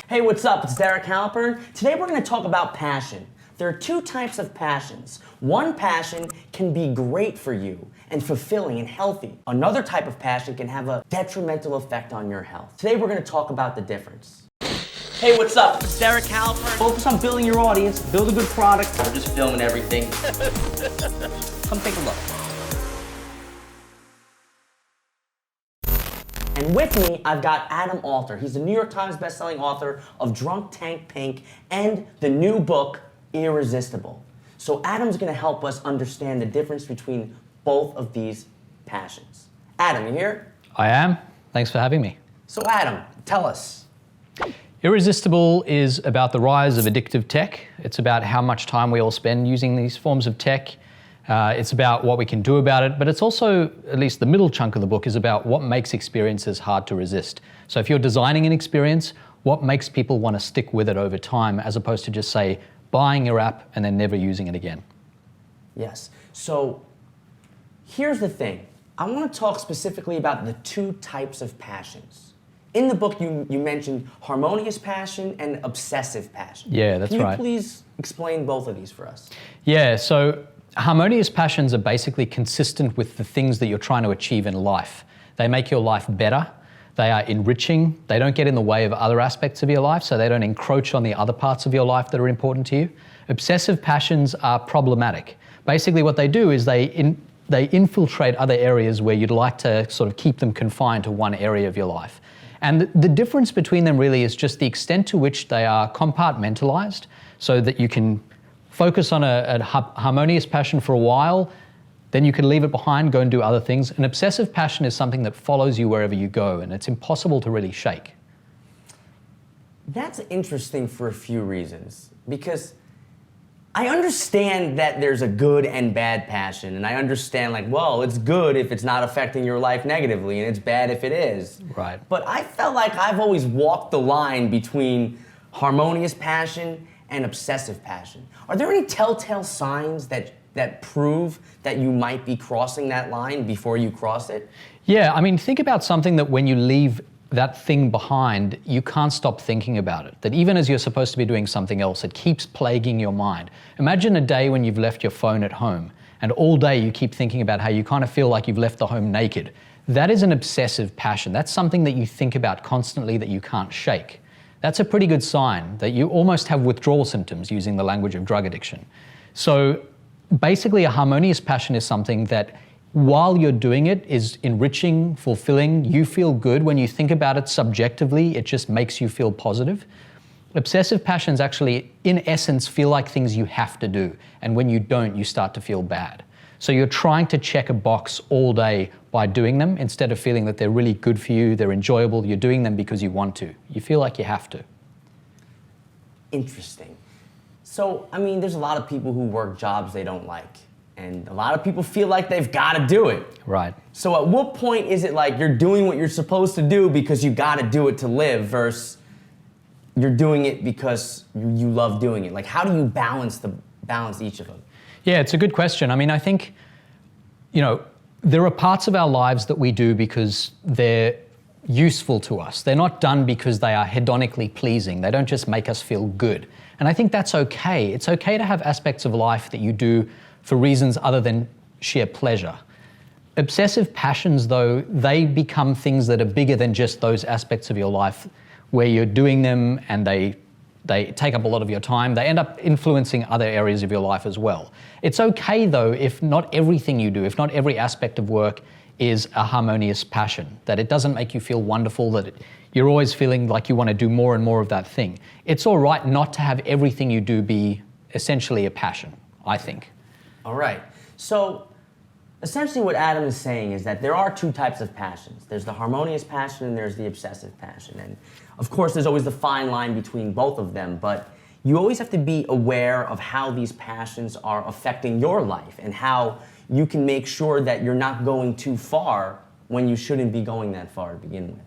Hey, what's up? It's Derek Halpern. Today we're going to talk about passion. There are two types of passions. One passion can be great for you and fulfilling and healthy. Another type of passion can have a detrimental effect on your health. Today we're going to talk about the difference. Hey, what's up? It's Derek Halpern. Focus on building your audience, build a good product. We're just filming everything. Come take a look. And with me, I've got Adam Alter. He's the New York Times bestselling author of Drunk Tank Pink and the new book, Irresistible. So Adam's gonna help us understand the difference between both of these passions. Adam, you here? I am. Thanks for having me. So Adam, tell us. Irresistible is about the rise of addictive tech. It's about how much time we all spend using these forms of tech. It's about what we can do about it, but it's also, at least the middle chunk of the book, is about what makes experiences hard to resist. So if you're designing an experience, what makes people want to stick with it over time, as opposed to just, say, buying your app and then never using it again? Yes. So here's the thing. I want to talk specifically about the two types of passions. In the book, you mentioned harmonious passion and obsessive passion. Yeah, that's right. Can you please explain both of these for us? Yeah, so harmonious passions are basically consistent with the things that you're trying to achieve in life. They make your life better. They are enriching. They don't get in the way of other aspects of your life, so they don't encroach on the other parts of your life that are important to you. Obsessive passions are problematic. Basically what they do is they infiltrate other areas where you'd like to sort of keep them confined to one area of your life. And the difference between them really is just the extent to which they are compartmentalized, so that you can focus on a harmonious passion for a while, then you can leave it behind, go and do other things. An obsessive passion is something that follows you wherever you go, and it's impossible to really shake. That's interesting for a few reasons, because I understand that there's a good and bad passion, and I understand, like, well, it's good if it's not affecting your life negatively, and it's bad if it is. Right. But I felt like I've always walked the line between harmonious passion and obsessive passion. Are there any telltale signs that prove that you might be crossing that line before you cross it? Yeah, I mean, think about something that when you leave that thing behind, you can't stop thinking about it. That even as you're supposed to be doing something else, it keeps plaguing your mind. Imagine a day when you've left your phone at home, and all day you keep thinking about how you kind of feel like you've left the home naked. That is an obsessive passion. That's something that you think about constantly that you can't shake. That's a pretty good sign that you almost have withdrawal symptoms, using the language of drug addiction. So basically a harmonious passion is something that while you're doing it is enriching, fulfilling, you feel good. When you think about it subjectively, it just makes you feel positive. Obsessive passions actually, in essence, feel like things you have to do. And when you don't, you start to feel bad. So you're trying to check a box all day by doing them instead of feeling that they're really good for you, they're enjoyable, you're doing them because you want to. You feel like you have to. Interesting. So, I mean, there's a lot of people who work jobs they don't like, and a lot of people feel like they've got to do it. Right. So at what point is it like you're doing what you're supposed to do because you got to do it to live versus you're doing it because you love doing it? Like, how do you balance each of them? Yeah, it's a good question. I mean, I think, there are parts of our lives that we do because they're useful to us. They're not done because they are hedonically pleasing. They don't just make us feel good. And I think that's okay. It's okay to have aspects of life that you do for reasons other than sheer pleasure. Obsessive passions, though, they become things that are bigger than just those aspects of your life where you're doing them and they take up a lot of your time. They end up influencing other areas of your life as well. It's okay, though, if not everything you do, if not every aspect of work is a harmonious passion, that it doesn't make you feel wonderful, that you're always feeling like you want to do more and more of that thing. It's all right not to have everything you do be essentially a passion, I think. All right. So essentially what Adam is saying is that there are two types of passions. There's the harmonious passion and there's the obsessive passion. And of course, there's always the fine line between both of them, but you always have to be aware of how these passions are affecting your life and how you can make sure that you're not going too far when you shouldn't be going that far to begin with.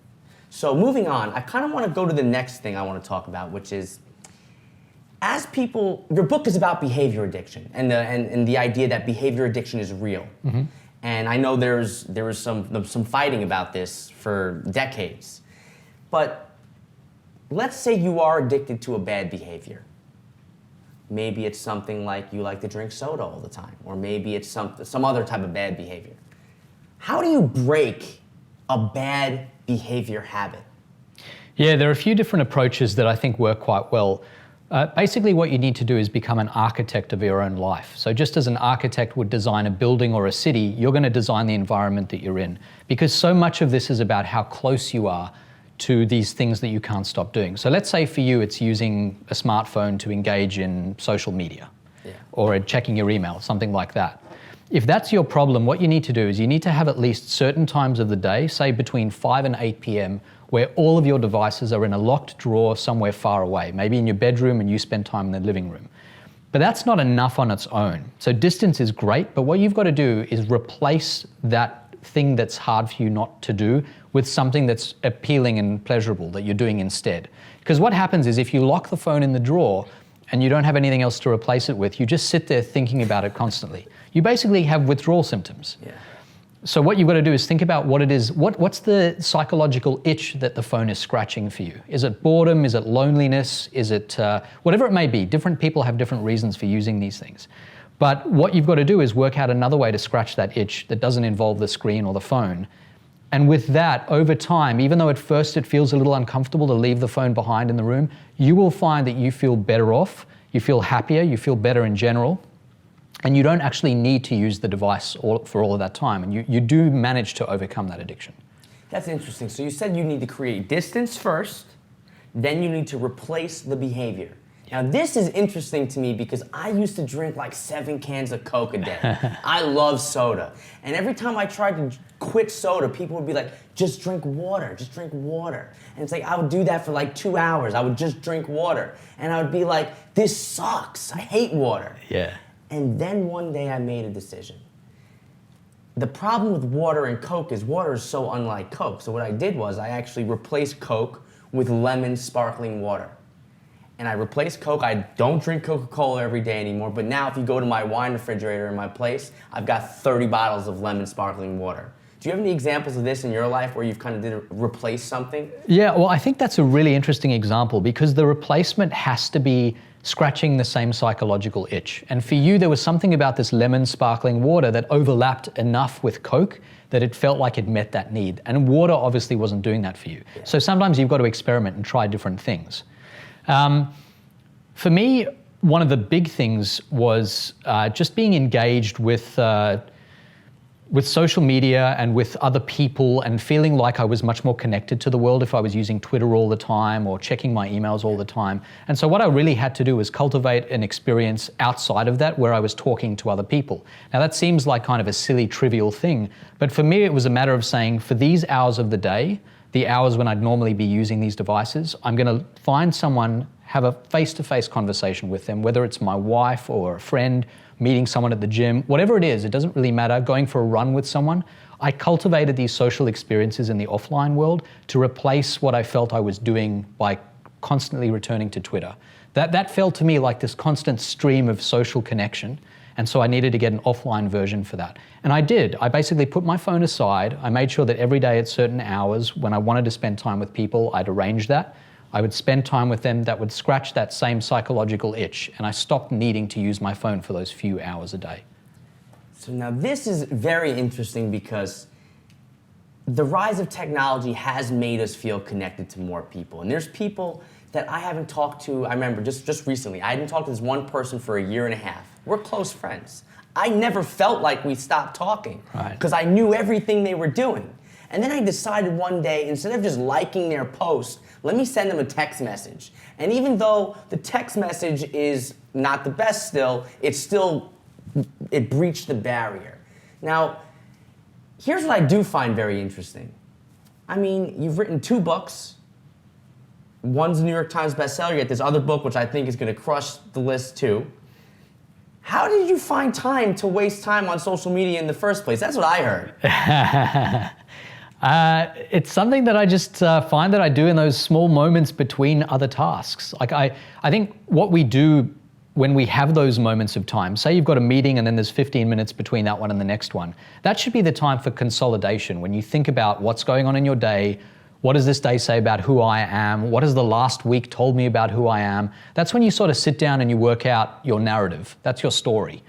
So moving on, I kind of want to go to the next thing I want to talk about, which is, as people, your book is about behavior addiction and the idea that behavior addiction is real. Mm-hmm. And I know there was some fighting about this for decades. But let's say you are addicted to a bad behavior. Maybe it's something like you like to drink soda all the time, or maybe it's some other type of bad behavior. How do you break a bad behavior habit? Yeah, there are a few different approaches that I think work quite well. Basically, what you need to do is become an architect of your own life. So just as an architect would design a building or a city, you're going to design the environment that you're in. Because so much of this is about how close you are to these things that you can't stop doing. So let's say for you, it's using a smartphone to engage in social media, or checking your email, something like that. If that's your problem, what you need to do is you need to have at least certain times of the day, say between 5 and 8 p.m., where all of your devices are in a locked drawer somewhere far away, maybe in your bedroom and you spend time in the living room. But that's not enough on its own. So distance is great, but what you've got to do is replace that thing that's hard for you not to do with something that's appealing and pleasurable that you're doing instead. Because what happens is if you lock the phone in the drawer and you don't have anything else to replace it with, you just sit there thinking about it constantly. You basically have withdrawal symptoms. Yeah. So what you've got to do is think about what it is, what's the psychological itch that the phone is scratching for you? Is it boredom? Is it loneliness? Is it whatever it may be? Different people have different reasons for using these things. But what you've got to do is work out another way to scratch that itch that doesn't involve the screen or the phone. And with that, over time, even though at first it feels a little uncomfortable to leave the phone behind in the room, you will find that you feel better off, you feel happier, you feel better in general. And you don't actually need to use the device for all of that time. And you do manage to overcome that addiction. That's interesting. So you said you need to create distance first, then you need to replace the behavior. Now this is interesting to me because I used to drink like 7 cans of Coke a day. I love soda. And every time I tried to quit soda, people would be like, just drink water, just drink water. And it's like, I would do that for like 2 hours. I would just drink water. And I would be like, this sucks. I hate water. Yeah. And then one day I made a decision. The problem with water and Coke is water is so unlike Coke. So what I did was I actually replaced Coke with lemon sparkling water. And I replaced Coke. I don't drink Coca-Cola every day anymore, but now if you go to my wine refrigerator in my place, I've got 30 bottles of lemon sparkling water. Do you have any examples of this in your life where you've kind of replace something? Yeah, well, I think that's a really interesting example because the replacement has to be scratching the same psychological itch. And for you, there was something about this lemon sparkling water that overlapped enough with Coke that it felt like it met that need. And water obviously wasn't doing that for you. Yeah. So sometimes you've got to experiment and try different things. For me, one of the big things was just being engaged with social media and with other people and feeling like I was much more connected to the world if I was using Twitter all the time or checking my emails all the time. And so what I really had to do was cultivate an experience outside of that where I was talking to other people. Now that seems like kind of a silly, trivial thing, but for me it was a matter of saying for these hours of the day, the hours when I'd normally be using these devices, I'm going to find someone, have a face-to-face conversation with them, whether it's my wife or a friend, meeting someone at the gym, whatever it is, it doesn't really matter, going for a run with someone. I cultivated these social experiences in the offline world to replace what I felt I was doing by constantly returning to Twitter. That felt to me like this constant stream of social connection, and so I needed to get an offline version for that. And I did. I basically put my phone aside. I made sure that every day at certain hours when I wanted to spend time with people, I'd arrange that. I would spend time with them that would scratch that same psychological itch, and I stopped needing to use my phone for those few hours a day. So now this is very interesting because the rise of technology has made us feel connected to more people. And there's people that I haven't talked to, I remember just recently, I hadn't talked to this one person for a year and a half. We're close friends. I never felt like we stopped talking because I knew everything they were doing. And then I decided one day, instead of just liking their post, let me send them a text message. And even though the text message is not the best still, it breached the barrier. Now, here's what I do find very interesting. I mean, you've written 2 books. One's a New York Times bestseller. You get this other book, which I think is going to crush the list too. How did you find time to waste time on social media in the first place? That's what I heard. It's something that I just find that I do in those small moments between other tasks. Like I think what we do when we have those moments of time, say you've got a meeting and then there's 15 minutes between that one and the next one, that should be the time for consolidation. When you think about what's going on in your day, what does this day say about who I am? What has the last week told me about who I am? That's when you sort of sit down and you work out your narrative. That's your story.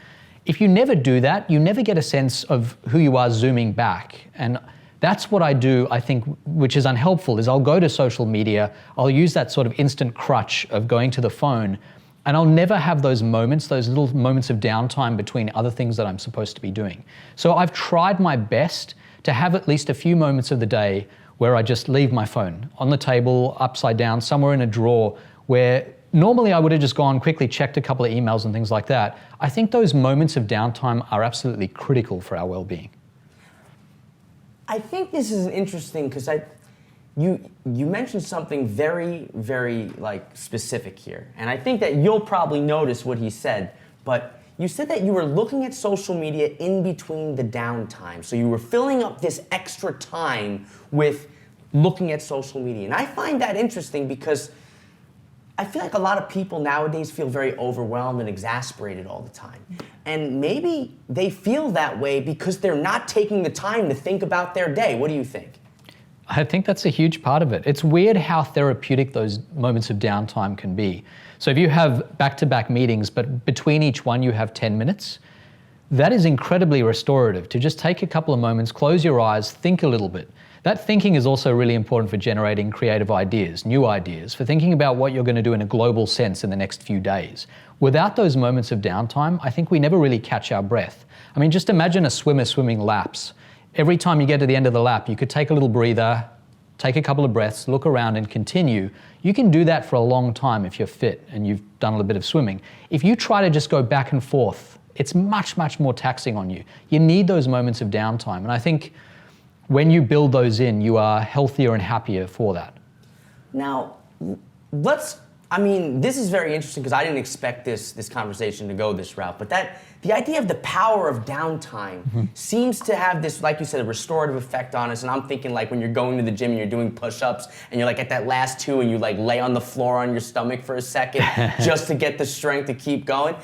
If you never do that, you never get a sense of who you are zooming back. And that's what I do, I think, which is unhelpful, is I'll go to social media, I'll use that sort of instant crutch of going to the phone, and I'll never have those moments, those little moments of downtime between other things that I'm supposed to be doing. So I've tried my best to have at least a few moments of the day where I just leave my phone on the table, upside down, somewhere in a drawer, where normally I would have just gone quickly, checked a couple of emails and things like that. I think those moments of downtime are absolutely critical for our well-being. I think this is interesting because you mentioned something very, very specific here. And I think that you'll probably notice what he said, but you said that you were looking at social media in between the downtime. So you were filling up this extra time with looking at social media. And I find that interesting because I feel like a lot of people nowadays feel very overwhelmed and exasperated all the time. And maybe they feel that way because they're not taking the time to think about their day. What do you think? I think that's a huge part of it. It's weird how therapeutic those moments of downtime can be. So if you have back-to-back meetings, but between each one you have 10 minutes, that is incredibly restorative to just take a couple of moments, close your eyes, think a little bit. That thinking is also really important for generating creative ideas, new ideas, for thinking about what you're going to do in a global sense in the next few days. Without those moments of downtime, I think we never really catch our breath. I mean, just imagine a swimmer swimming laps. Every time you get to the end of the lap, you could take a little breather, take a couple of breaths, look around and continue. You can do that for a long time if you're fit and you've done a little bit of swimming. If you try to just go back and forth, it's much, much more taxing on you. You need those moments of downtime. And I think when you build those in, you are healthier and happier for that. Now, this is very interesting because I didn't expect this conversation to go this route, but the idea of the power of downtime seems to have this, like you said, a restorative effect on us. And I'm thinking like when you're going to the gym and you're doing push-ups and you're like at that last two and you like lay on the floor on your stomach for a second just to get the strength to keep going.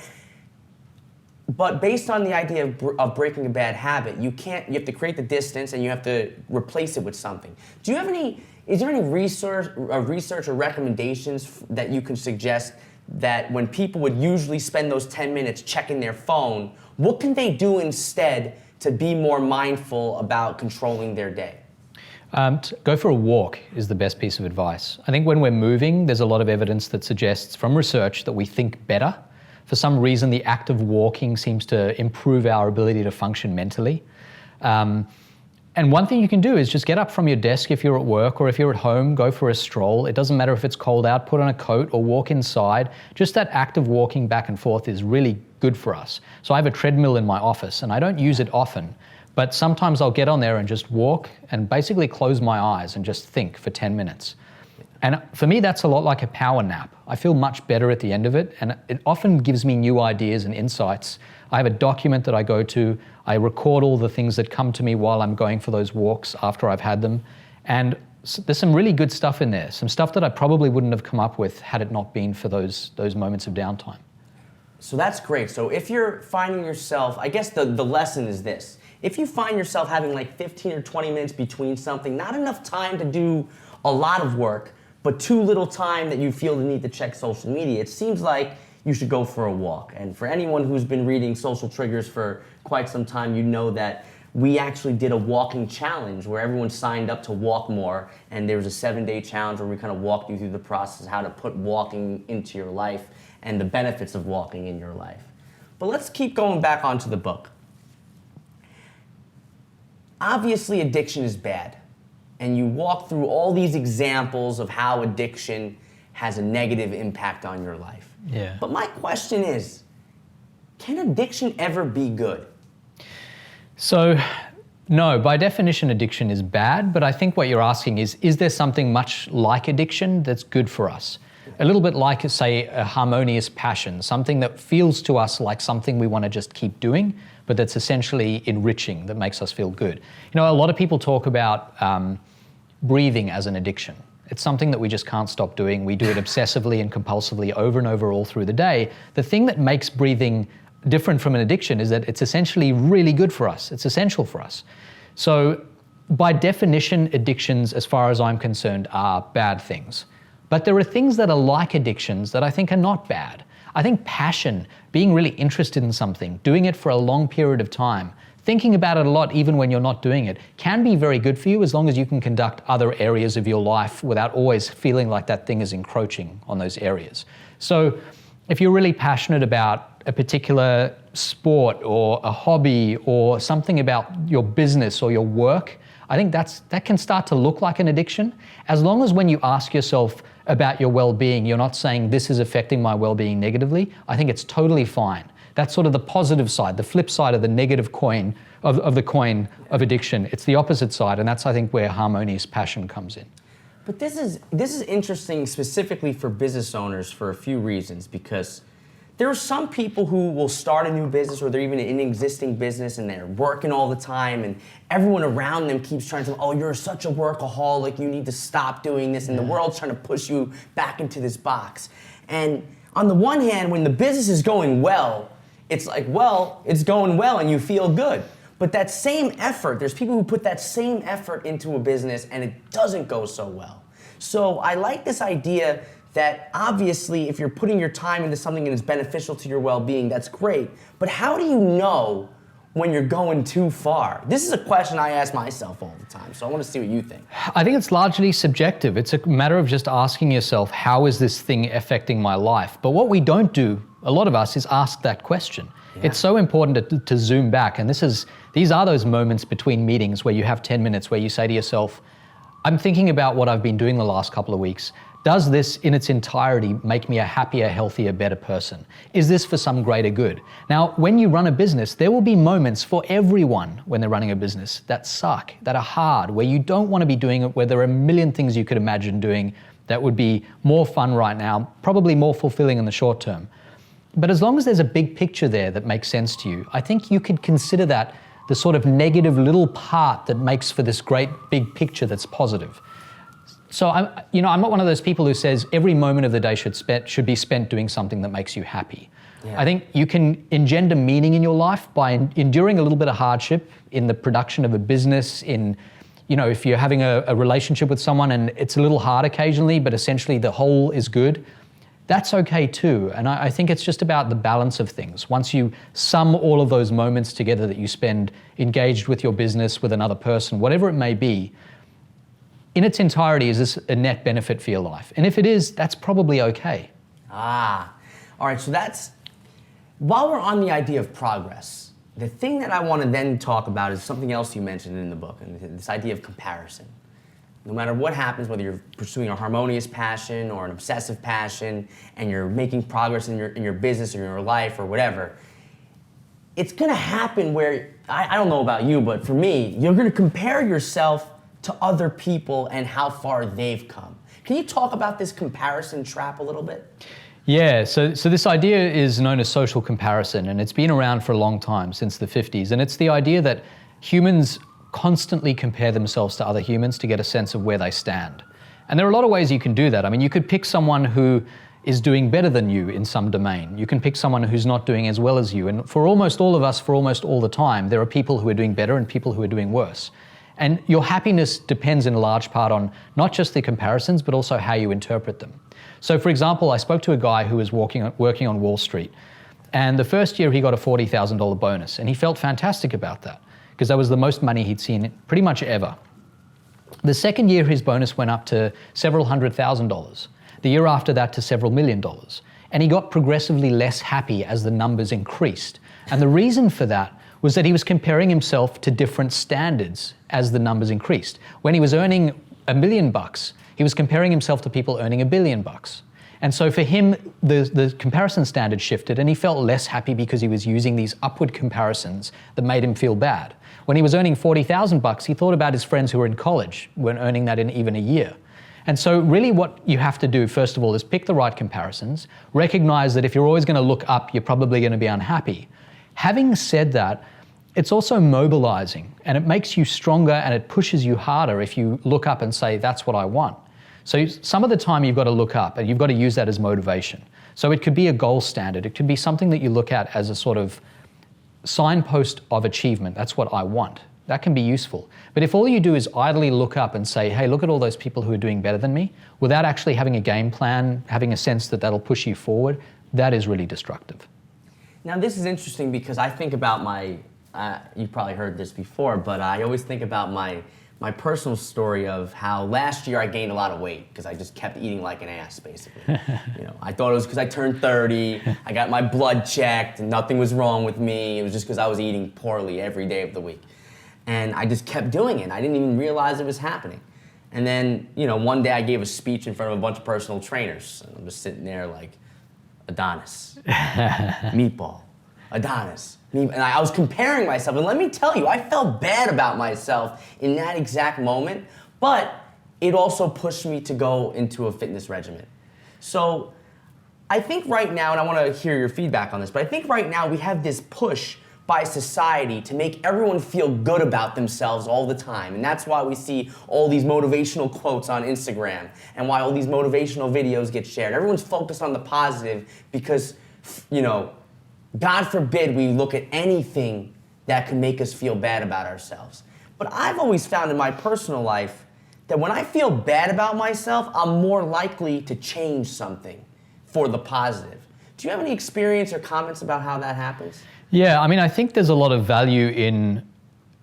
But based on the idea of breaking a bad habit, you have to create the distance and you have to replace it with something. Is there any research or recommendations that you can suggest that when people would usually spend those 10 minutes checking their phone, what can they do instead to be more mindful about controlling their day? Go for a walk is the best piece of advice. I think when we're moving, there's a lot of evidence that suggests from research that we think better. For some reason, the act of walking seems to improve our ability to function mentally. And one thing you can do is just get up from your desk if you're at work, or if you're at home, go for a stroll. It doesn't matter if it's cold out, put on a coat or walk inside. Just that act of walking back and forth is really good for us. So I have a treadmill in my office and I don't use it often, but sometimes I'll get on there and just walk and basically close my eyes and just think for 10 minutes. And for me, that's a lot like a power nap. I feel much better at the end of it, and it often gives me new ideas and insights. I have a document that I go to. I record all the things that come to me while I'm going for those walks after I've had them. And there's some really good stuff in there, some stuff that I probably wouldn't have come up with had it not been for those moments of downtime. So that's great. So if you're finding yourself, I guess the lesson is this. If you find yourself having like 15 or 20 minutes between something, not enough time to do a lot of work, but too little time that you feel the need to check social media, it seems like you should go for a walk. And for anyone who's been reading Social Triggers for quite some time, you know that we actually did a walking challenge where everyone signed up to walk more, and there was a 7-day challenge where we kind of walked you through the process of how to put walking into your life and the benefits of walking in your life. But let's keep going back onto the book. Obviously, addiction is bad. And you walk through all these examples of how addiction has a negative impact on your life. Yeah. But my question is, can addiction ever be good? So, no, by definition, addiction is bad, but I think what you're asking is there something much like addiction that's good for us? A little bit like, say, a harmonious passion, something that feels to us like something we want to just keep doing, but that's essentially enriching, that makes us feel good. You know, a lot of people talk about breathing as an addiction. It's something that we just can't stop doing. We do it obsessively and compulsively over and over all through the day. The thing that makes breathing different from an addiction is that it's essentially really good for us. It's essential for us. So by definition, addictions, as far as I'm concerned, are bad things. But there are things that are like addictions that I think are not bad. I think passion, being really interested in something, doing it for a long period of time, thinking about it a lot even when you're not doing it, can be very good for you as long as you can conduct other areas of your life without always feeling like that thing is encroaching on those areas. So if you're really passionate about a particular sport or a hobby or something about your business or your work, I think that can start to look like an addiction. As long as when you ask yourself about your well-being, you're not saying this is affecting my well-being negatively, I think it's totally fine. That's sort of the positive side, the flip side of the negative coin of the coin of addiction. It's the opposite side, and that's, I think, where harmonious passion comes in. But this is interesting specifically for business owners for a few reasons, because there are some people who will start a new business or they're even in an existing business and they're working all the time and everyone around them keeps trying to, oh, you're such a workaholic, you need to stop doing this, and the world's trying to push you back into this box. And on the one hand, when the business is going well, it's like, well, it's going well and you feel good. But that same effort, there's people who put that same effort into a business and it doesn't go so well. So I like this idea that obviously if you're putting your time into something that is beneficial to your well-being, that's great. But how do you know when you're going too far? This is a question I ask myself all the time, so I want to see what you think. I think it's largely subjective. It's a matter of just asking yourself, how is this thing affecting my life? But what we don't do, a lot of us, is ask that question. Yeah. It's so important to zoom back, and these are those moments between meetings where you have 10 minutes where you say to yourself, I'm thinking about what I've been doing the last couple of weeks. Does this in its entirety make me a happier, healthier, better person? Is this for some greater good? Now, when you run a business, there will be moments for everyone when they're running a business that suck, that are hard, where you don't want to be doing it, where there are a million things you could imagine doing that would be more fun right now, probably more fulfilling in the short term. But as long as there's a big picture there that makes sense to you, I think you could consider that the sort of negative little part that makes for this great big picture that's positive. So I'm not one of those people who says every moment of the day should be spent doing something that makes you happy. Yeah. I think you can engender meaning in your life by enduring a little bit of hardship in the production of a business, if you're having a relationship with someone and it's a little hard occasionally, but essentially the whole is good, that's okay too. And I think it's just about the balance of things. Once you sum all of those moments together that you spend engaged with your business, with another person, whatever it may be, in its entirety, is this a net benefit for your life? And if it is, that's probably okay. All right, so while we're on the idea of progress, the thing that I want to then talk about is something else you mentioned in the book, and this idea of comparison. No matter what happens, whether you're pursuing a harmonious passion or an obsessive passion, and you're making progress in your business or your life or whatever, it's going to happen where, I don't know about you, but for me, you're going to compare yourself to other people and how far they've come. Can you talk about this comparison trap a little bit? Yeah, so this idea is known as social comparison, and it's been around for a long time, since the 50s. And it's the idea that humans constantly compare themselves to other humans to get a sense of where they stand. And there are a lot of ways you can do that. I mean, you could pick someone who is doing better than you in some domain. You can pick someone who's not doing as well as you. And for almost all of us, for almost all the time, there are people who are doing better and people who are doing worse. And your happiness depends in large part on not just the comparisons, but also how you interpret them. So for example, I spoke to a guy who was working on Wall Street. And the first year he got a $40,000 bonus, and he felt fantastic about that, because that was the most money he'd seen pretty much ever. The second year, his bonus went up to several $100,000. The year after that to several $1 million. And he got progressively less happy as the numbers increased. And the reason for that was that he was comparing himself to different standards as the numbers increased. When he was earning $1 million, he was comparing himself to people earning $1 billion. And so for him, the comparison standard shifted, and he felt less happy because he was using these upward comparisons that made him feel bad. When he was earning $40,000, he thought about his friends who were in college, weren't earning that in even a year. And so really what you have to do, first of all, is pick the right comparisons, recognize that if you're always going to look up, you're probably going to be unhappy. Having said that, it's also mobilizing, and it makes you stronger and it pushes you harder if you look up and say, that's what I want. So some of the time you've got to look up and you've got to use that as motivation. So it could be a gold standard. It could be something that you look at as a sort of signpost of achievement. That's what I want. That can be useful. But if all you do is idly look up and say, hey, look at all those people who are doing better than me, without actually having a game plan, having a sense that that'll push you forward, that is really destructive. Now, this is interesting because I think about you've probably heard this before, but I always think about my personal story of how last year I gained a lot of weight because I just kept eating like an ass, basically. I thought it was because I turned 30, I got my blood checked, and nothing was wrong with me. It was just because I was eating poorly every day of the week. And I just kept doing it. I didn't even realize it was happening. And then, one day I gave a speech in front of a bunch of personal trainers. And I'm just sitting there like, Adonis, meatball, Adonis. And I was comparing myself, and let me tell you, I felt bad about myself in that exact moment, but it also pushed me to go into a fitness regimen. So I think right now, and I want to hear your feedback on this, but I think right now we have this push by society to make everyone feel good about themselves all the time. And that's why we see all these motivational quotes on Instagram and why all these motivational videos get shared. Everyone's focused on the positive because, God forbid we look at anything that can make us feel bad about ourselves. But I've always found in my personal life that when I feel bad about myself, I'm more likely to change something for the positive. Do you have any experience or comments about how that happens? Yeah, I think there's a lot of value in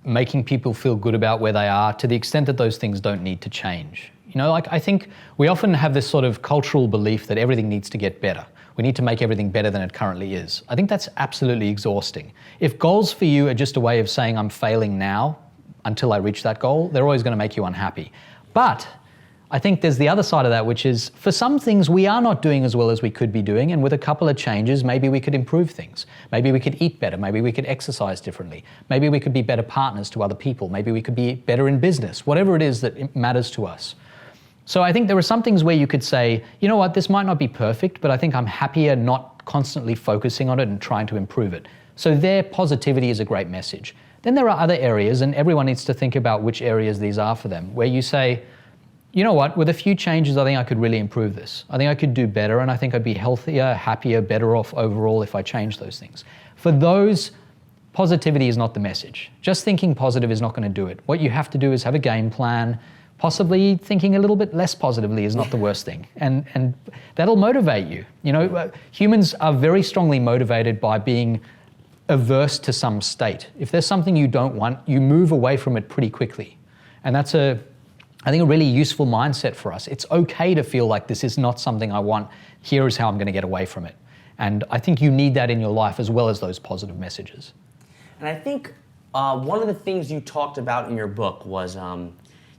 making people feel good about where they are to the extent that those things don't need to change. I think we often have this sort of cultural belief that everything needs to get better. We need to make everything better than it currently is. I think that's absolutely exhausting. If goals for you are just a way of saying I'm failing now until I reach that goal, they're always going to make you unhappy. But I think there's the other side of that, which is for some things we are not doing as well as we could be doing, and with a couple of changes, maybe we could improve things. Maybe we could eat better, maybe we could exercise differently, maybe we could be better partners to other people, maybe we could be better in business, whatever it is that matters to us. So I think there are some things where you could say, you know what, this might not be perfect, but I think I'm happier not constantly focusing on it and trying to improve it. So there, positivity is a great message. Then there are other areas, and everyone needs to think about which areas these are for them, where you say, you know what, with a few changes, I think I could really improve this. I think I could do better, and I think I'd be healthier, happier, better off overall if I changed those things. For those, positivity is not the message. Just thinking positive is not going to do it. What you have to do is have a game plan. Possibly thinking a little bit less positively is not the worst thing. And that'll motivate you. Humans are very strongly motivated by being averse to some state. If there's something you don't want, you move away from it pretty quickly. And that's I think a really useful mindset for us. It's okay to feel like this is not something I want. Here is how I'm going to get away from it. And I think you need that in your life as well as those positive messages. And I think one of the things you talked about in your book was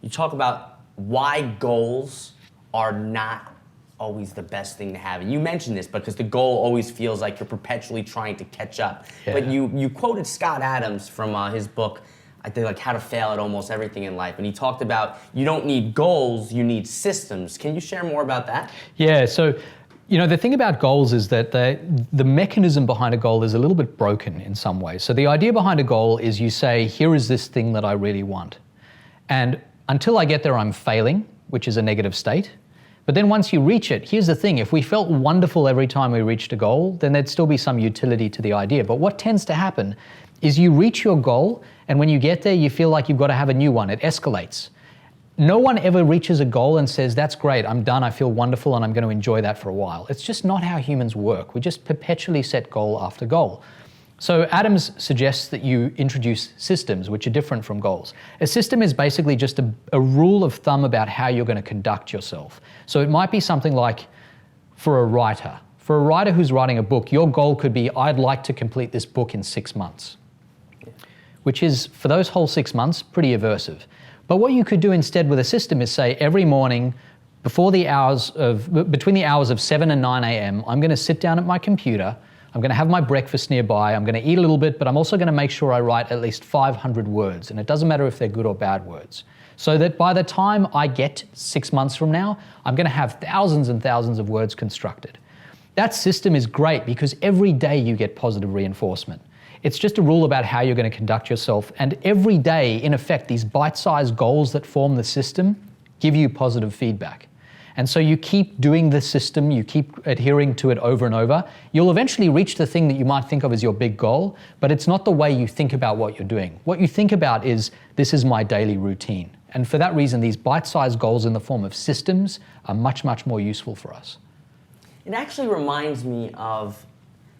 you talk about why goals are not always the best thing to have. And you mentioned this because the goal always feels like you're perpetually trying to catch up. Yeah. But you quoted Scott Adams from his book, I think, like How to Fail at Almost Everything in Life. And he talked about you don't need goals, you need systems. Can you share more about that? Yeah, so the thing about goals is that the mechanism behind a goal is a little bit broken in some ways. So the idea behind a goal is you say, here is this thing that I really want. And until I get there, I'm failing, which is a negative state. But then once you reach it, here's the thing. If we felt wonderful every time we reached a goal, then there'd still be some utility to the idea. But what tends to happen is you reach your goal, and when you get there, you feel like you've got to have a new one. It escalates. No one ever reaches a goal and says, that's great, I'm done, I feel wonderful, and I'm going to enjoy that for a while. It's just not how humans work. We just perpetually set goal after goal. So Adams suggests that you introduce systems, which are different from goals. A system is basically just a rule of thumb about how you're going to conduct yourself. So it might be something like, for a writer who's writing a book, your goal could be, I'd like to complete this book in 6 months, which is, for those whole 6 months, pretty aversive. But what you could do instead with a system is say, every morning, between the hours of 7 and 9 a.m., I'm going to sit down at my computer, I'm going to have my breakfast nearby, I'm going to eat a little bit, but I'm also going to make sure I write at least 500 words. And it doesn't matter if they're good or bad words. So that by the time I get 6 months from now, I'm going to have thousands and thousands of words constructed. That system is great because every day you get positive reinforcement. It's just a rule about how you're going to conduct yourself. And every day, in effect, these bite-sized goals that form the system give you positive feedback. And so you keep doing the system, you keep adhering to it over and over. You'll eventually reach the thing that you might think of as your big goal, but it's not the way you think about what you're doing. What you think about is, this is my daily routine. And for that reason, these bite-sized goals in the form of systems are much, much more useful for us. It actually reminds me of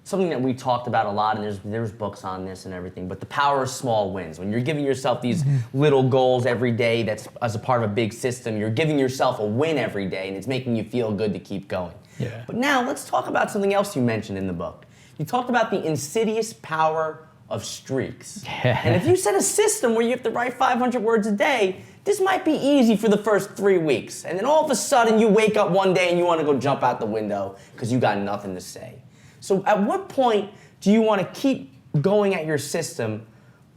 something that we talked about a lot, and there's books on this and everything, but the power of small wins. When you're giving yourself these little goals every day that's as a part of a big system, you're giving yourself a win every day, and it's making you feel good to keep going. Yeah. But now let's talk about something else you mentioned in the book. You talked about the insidious power of streaks. And if you set a system where you have to write 500 words a day, this might be easy for the first 3 weeks. And then all of a sudden you wake up one day and you want to go jump out the window because you got nothing to say. So at what point do you want to keep going at your system,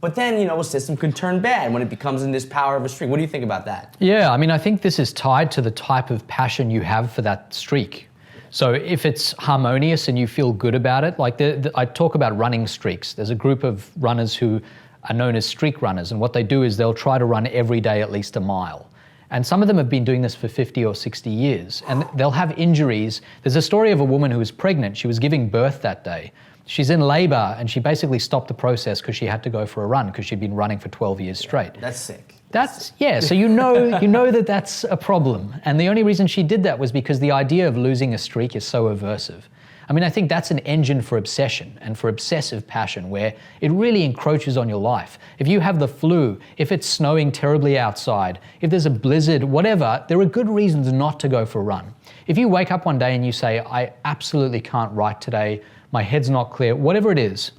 but then, a system can turn bad when it becomes in this power of a streak? What do you think about that? Yeah, I think this is tied to the type of passion you have for that streak. So if it's harmonious and you feel good about it, like I talk about running streaks. There's a group of runners who are known as streak runners, and what they do is they'll try to run every day at least a mile. And some of them have been doing this for 50 or 60 years, and they'll have injuries. There's a story of a woman who was pregnant. She was giving birth that day. She's in labor, and she basically stopped the process because she had to go for a run because she'd been running for 12 years straight. That's sick. So you know that that's a problem. And the only reason she did that was because the idea of losing a streak is so aversive. I think that's an engine for obsession and for obsessive passion, where it really encroaches on your life. If you have the flu, if it's snowing terribly outside, if there's a blizzard, whatever, there are good reasons not to go for a run. If you wake up one day and you say, I absolutely can't write today, my head's not clear, whatever it is,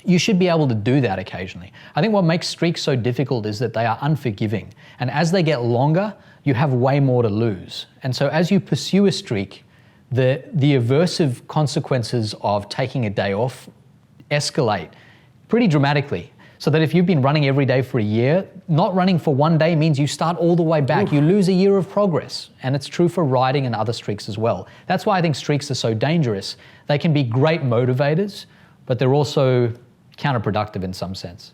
you should be able to do that occasionally. I think what makes streaks so difficult is that they are unforgiving. And as they get longer, you have way more to lose. And so as you pursue a streak, the aversive consequences of taking a day off escalate pretty dramatically. So that if you've been running every day for a year, not running for one day means you start all the way back. Oof. You lose a year of progress. And it's true for riding and other streaks as well. That's why I think streaks are so dangerous. They can be great motivators, but they're also counterproductive in some sense.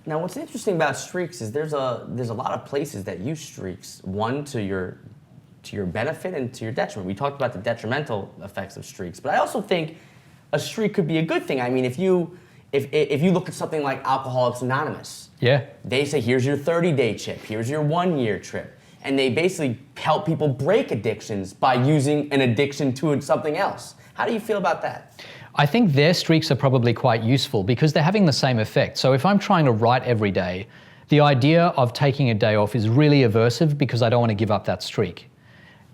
Now, what's interesting about streaks is there's a lot of places that use streaks. One, to your benefit and to your detriment. We talked about the detrimental effects of streaks, but I also think a streak could be a good thing. If you look at something like Alcoholics Anonymous, yeah, they say, here's your 30-day chip, here's your 1-year trip, and they basically help people break addictions by using an addiction to something else. How do you feel about that? I think their streaks are probably quite useful because they're having the same effect. So if I'm trying to write every day, the idea of taking a day off is really aversive because I don't want to give up that streak.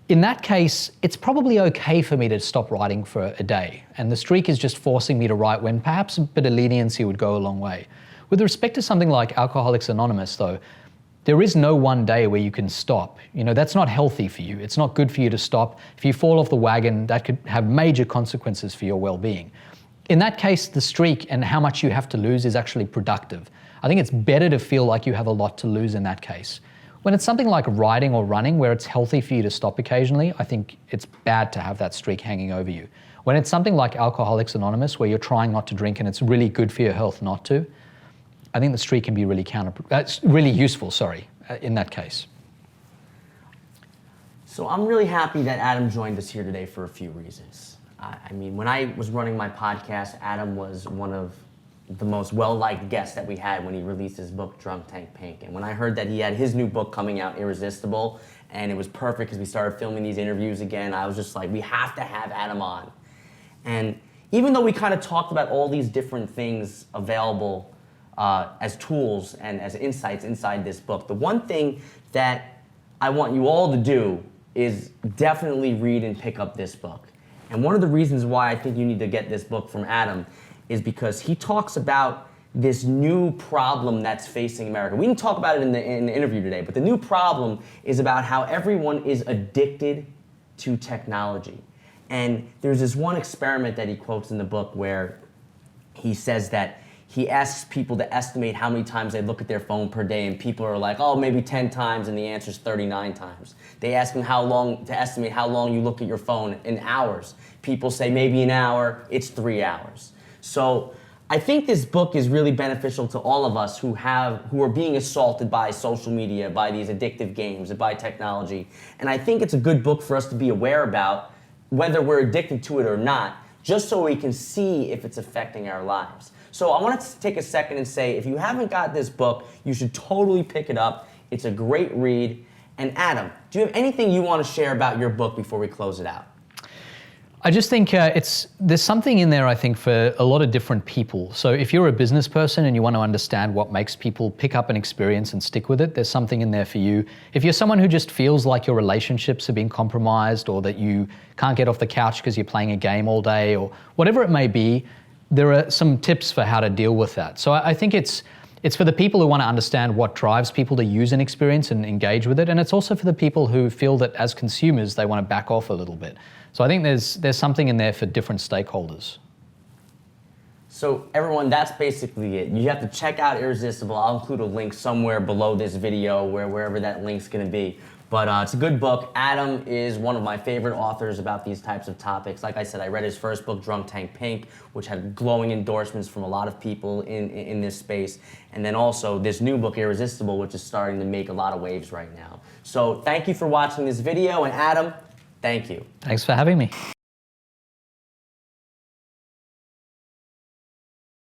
In that case, it's probably okay for me to stop writing for a day, and the streak is just forcing me to write when perhaps a bit of leniency would go a long way. With respect to something like Alcoholics Anonymous, though, there is no one day where you can stop. That's not healthy for you. It's not good for you to stop. If you fall off the wagon, that could have major consequences for your well-being. In that case, the streak and how much you have to lose is actually productive. I think it's better to feel like you have a lot to lose in that case. When it's something like riding or running where it's healthy for you to stop occasionally, I think it's bad to have that streak hanging over you. When it's something like Alcoholics Anonymous where you're trying not to drink and it's really good for your health not to, I think the streak can be really useful, in that case. So I'm really happy that Adam joined us here today for a few reasons. When I was running my podcast, Adam was one of the most well-liked guests that we had when he released his book, Drunk Tank Pink. And when I heard that he had his new book coming out, Irresistible, and it was perfect because we started filming these interviews again, I was just like, we have to have Adam on. And even though we kind of talked about all these different things available as tools and as insights inside this book, the one thing that I want you all to do is definitely read and pick up this book. And one of the reasons why I think you need to get this book from Adam is because he talks about this new problem that's facing America. We didn't talk about it in the interview today, but the new problem is about how everyone is addicted to technology. And there's this one experiment that he quotes in the book where he says that he asks people to estimate how many times they look at their phone per day, and people are like, oh, maybe 10 times, and the answer is 39 times. They ask him to estimate how long you look at your phone in hours. People say maybe an hour, it's 3 hours. So I think this book is really beneficial to all of us who are being assaulted by social media, by these addictive games, and by technology. And I think it's a good book for us to be aware about, whether we're addicted to it or not, just so we can see if it's affecting our lives. So I wanted to take a second and say, if you haven't got this book, you should totally pick it up. It's a great read. And Adam, do you have anything you want to share about your book before we close it out? I just think there's something in there, I think, for a lot of different people. So if you're a business person and you want to understand what makes people pick up an experience and stick with it, there's something in there for you. If you're someone who just feels like your relationships are being compromised, or that you can't get off the couch because you're playing a game all day, or whatever it may be, there are some tips for how to deal with that. So I think it's for the people who want to understand what drives people to use an experience and engage with it. And it's also for the people who feel that as consumers, they want to back off a little bit. So I think there's something in there for different stakeholders. So everyone, that's basically it. You have to check out Irresistible. I'll include a link somewhere below this video, wherever that link's gonna be. But it's a good book. Adam is one of my favorite authors about these types of topics. Like I said, I read his first book, Drunk Tank Pink, which had glowing endorsements from a lot of people in this space. And then also this new book, Irresistible, which is starting to make a lot of waves right now. So thank you for watching this video. And Adam, thank you. Thanks for having me.